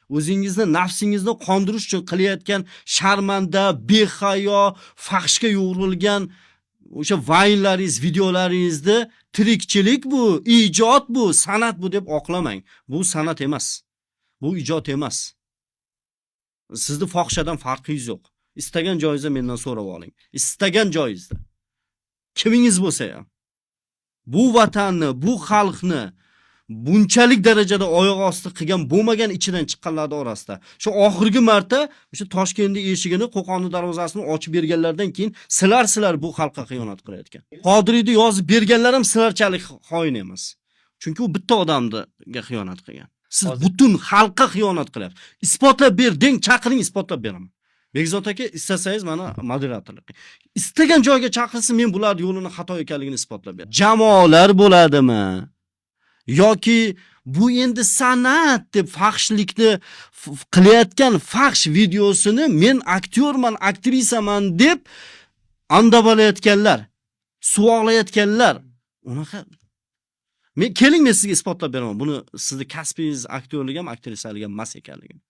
O'zingizni nafsingizni qondirish uchun qilayotgan sharmanda, behayo, fahshga yo'g'rilgan o'sha vaynlaringiz, videolaringizni tirikchilik bu, ijod bu, san'at bu deb oqlamang. Bu san'at emas. Bu ijod emas. Sizni fohishadan farqingiz yo'q. Istagan joyingizda mendan so'rab oling. Istagan joyingizda. Kimingiz bo'lsa ham. Bu vatanni, bu xalqni bunchalik darajada oyoq osti qilgan bo'lmagan ichidan chiqqanlar orasida. Shu oxirgi marta o'sha Toshkentning eshigini, Qo'qonning darvozasini ochib berganlardan keyin sizlar bu xalqqa xiyonat qilayotgan. Qodiriyni yozib berganlar ham sizlarchalik xoin emas. Chunki u bitta odamga xiyonat qilgan. Siz butun xalqqa xiyonat qilyapsiz. Isbotlab ber, deng, chaqiring, isbotlab beraman. Bekzod aka, istasangiz mana moderatorlik. Istagan joyga chaqirsa, men bular yo'lini xato ekanligini isbotlab beraman. Jamoalar bo'ladimi? Yoki bu endi san'at deb fahshlikni qilayotgan fahsh videosini men aktyorman, aktrisaman deb andabalayotganlar, suvoqlayotganlar. Unaqa keling men sizga isbotlab beraman. Buni sizni kasbingiz aktyorlik ham, aktrisalik ham emas ekanligini.